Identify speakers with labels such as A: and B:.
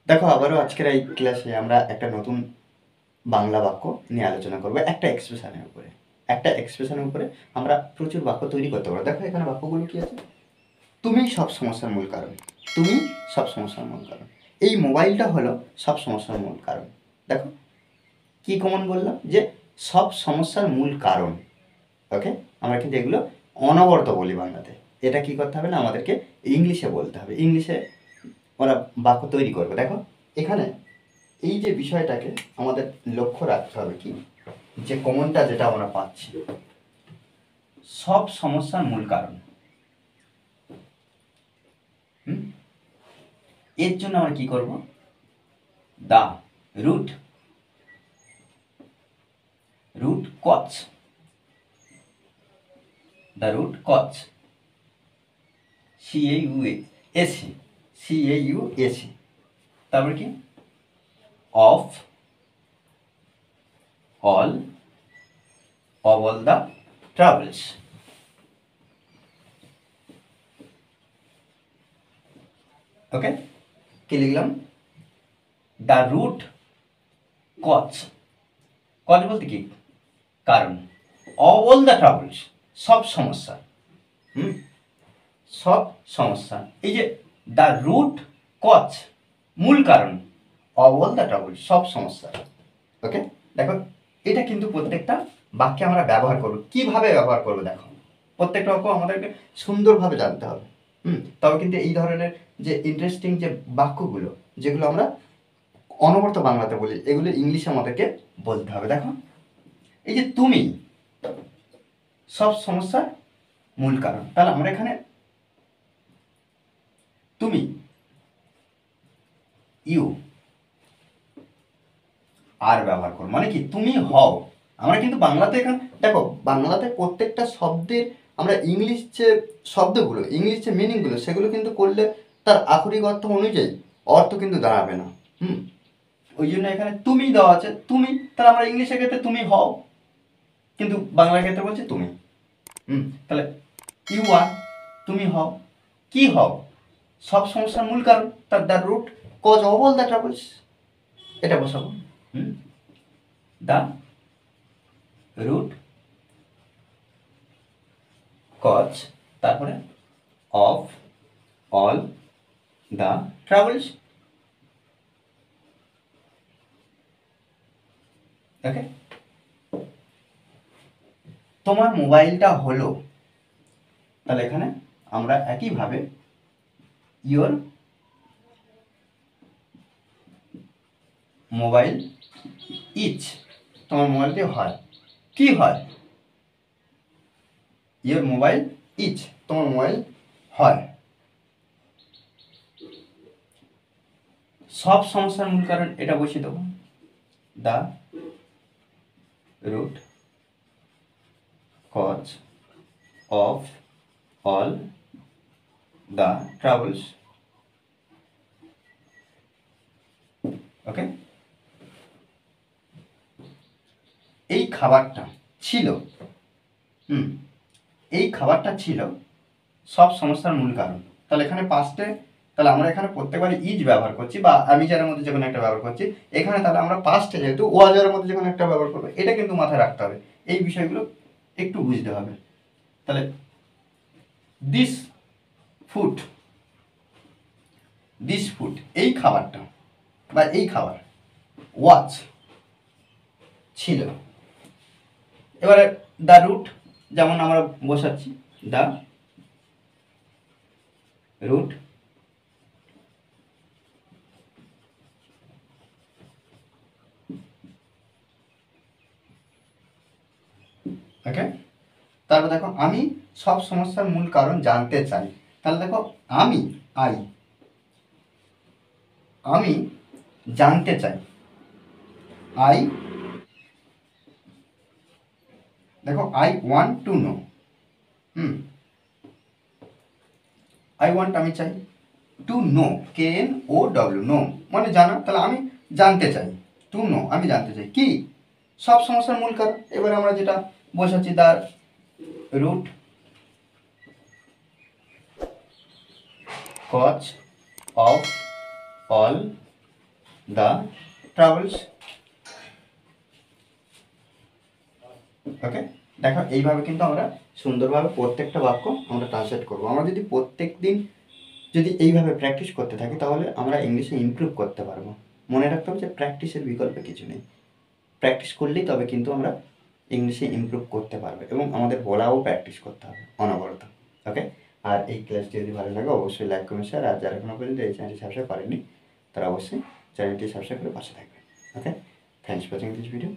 A: দেখো আবারও আজকের এই ক্লাসে আমরা একটা নতুন বাংলা বাক্য নিয়ে আলোচনা করবো একটা এক্সপ্রেশনের উপরে আমরা প্রচুর বাক্য তৈরি করতে পারবো। দেখো এখানে বাক্যগুলো কি আছে? তুমি সব সমস্যার মূল কারণ। তুমি সব সমস্যার মূল কারণ। এই মোবাইলটা হলো সব সমস্যার মূল কারণ। দেখো কি কমন বললাম যে সব সমস্যার মূল কারণ। ওকে, আমরা কিন্তু এগুলো অনবরত বলি বাংলাতে। এটা কি করতে হবে না, আমাদেরকে ইংলিশে বলতে হবে। ইংলিশে ওরা বাক্য তৈরি করবে। দেখো এখানে এই যে বিষয়টাকে আমাদের লক্ষ্য রাখতে হবে কি, যে কমনটা যেটা আমরা পাচ্ছি, সব সমস্যার মূল কারণ। এর জন্য আমরা কি করব? The root cause, the root cause, CAUSE, তারপর কি of all the travels. Okay, কি লিখলাম? দ্য রুট কজ, কজ বলতে কি কারণ, অল দ্য ট্রাভেলস সব সমস্যা, সব সমস্যা। এই যে দ্য রুট কজ মূল কারণ, অল দ্য ট্রাভেল সব সমস্যা। ওকে, দেখো এটা কিন্তু প্রত্যেকটা বাক্যে আমরা ব্যবহার করব। কিভাবে ব্যবহার করবো দেখো, প্রত্যেকটা বাক্য আমাদেরকে সুন্দরভাবে জানতে হবে। তবে কিন্তু এই ধরনের যে ইন্টারেস্টিং যে বাক্যগুলো, যেগুলো আমরা অনবরত বাংলাতে বলি, এগুলো ইংলিশে আমাদেরকে বলতে হবে। দেখো এই যে তুমি সব সমস্যার মূল কারণ, তাহলে আমরা এখানে তুমি ইউ আর ব্যবহার করো, মানে কি তুমি হও। আমরা কিন্তু বাংলাতে এখানে দেখো, বাংলাতে প্রত্যেকটা শব্দের আমরা ইংলিশ যে শব্দগুলো, ইংলিশ যে মিনিংগুলো, সেগুলো কিন্তু করলে তার আক্ষরিক অর্থ অনুযায়ী অর্থ কিন্তু দাঁড়াবে না। ওই জন্য এখানে তুমি দেওয়া আছে, তুমি, তাহলে আমরা ইংলিশের ক্ষেত্রে তুমি হও, কিন্তু বাংলার ক্ষেত্রে বলছে তুমি। তাহলে ইউ আর, তুমি হও, কি হও? সব সমস্যার মূল কারণ, তার the root cause of all the troubles, এটা বসাবো। দ্য রুট কজ, তারপরে of all the travels. Okay, তোমার মোবাইলটা হলো, তাহলে এখানে আমরা একইভাবে ইয়োর মোবাইল ইজ, তোমার মোবাইলটি হয়, কি হয়? ইয়োর মোবাইল ইজ, তোমার মোবাইল হয়। সব সমস্যার মূল কারণ, এটা বসিয়ে দেবো, the root cause of all the travels. Okay, এই খাবারটা ছিল, এই খাবারটা ছিল সব সমস্যার মূল কারণ। তাহলে এখানে পাস্টে, তাহলে আমরা এখানে প্রত্যেকবারে ইজ ব্যবহার করছি বা অ্যামিজারের মধ্যে যখন একটা ব্যবহার করছি, এখানে তাহলে আমরা পাস্টে যেহেতু ওয়াজারের মধ্যে যখন একটা ব্যবহার করবো, এটা কিন্তু মাথায় রাখতে হবে। এই বিষয়গুলো একটু বুঝতে হবে। তাহলে দিস ফুড, এই খাবারটা বা এই খাবার, ওয়াচ ছিল। এবারে দ্য রুট যেমন আমরা বসাচ্ছি, দ্য রুট ওকে, তারপর দেখো আমি সব সমস্যার মূল কারণ জানতে চাই। তাহলে দেখো আমি জানতে চাই, দেখো I want to know. I want আমি চাই, টু নো KNOW, নো মানে জানা, তাহলে আমি জানতে চাই, টু নো আমি জানতে চাই কি সব সমস্যার মূল কারণ। এবার আমরা যেটা বসাচ্ছি, the root cause of all the travels. Okay, দেখো এইভাবে কিন্তু আমরা সুন্দরভাবে প্রত্যেকটা বাক্য আমরা ট্রান্সলেট করবো। আমরা যদি প্রত্যেক দিন যদি এইভাবে প্র্যাকটিস করতে থাকি তাহলে আমরা ইংলিশে ইমপ্রুভ করতে পারবো। মনে রাখতে হবে যে প্র্যাকটিসের বিকল্প কিছু নেই, প্র্যাকটিস করলেই তবে কিন্তু আমরা ইংলিশে ইমপ্রুভ করতে পারবে, এবং আমাদের বলাও প্র্যাকটিস করতে হবে অনবরত। ওকে, আর এই ক্লাসটি যদি ভালো লাগে অবশ্যই লাইক কমেন্ট শেয়ার, আর যারা এখনো পর্যন্ত এই চ্যানেলটি সাবস্ক্রাইব করেনি তারা অবশ্যই চ্যানেলটি সাবস্ক্রাইব করে পাশে থাকবে। Okay, thanks for watching this video.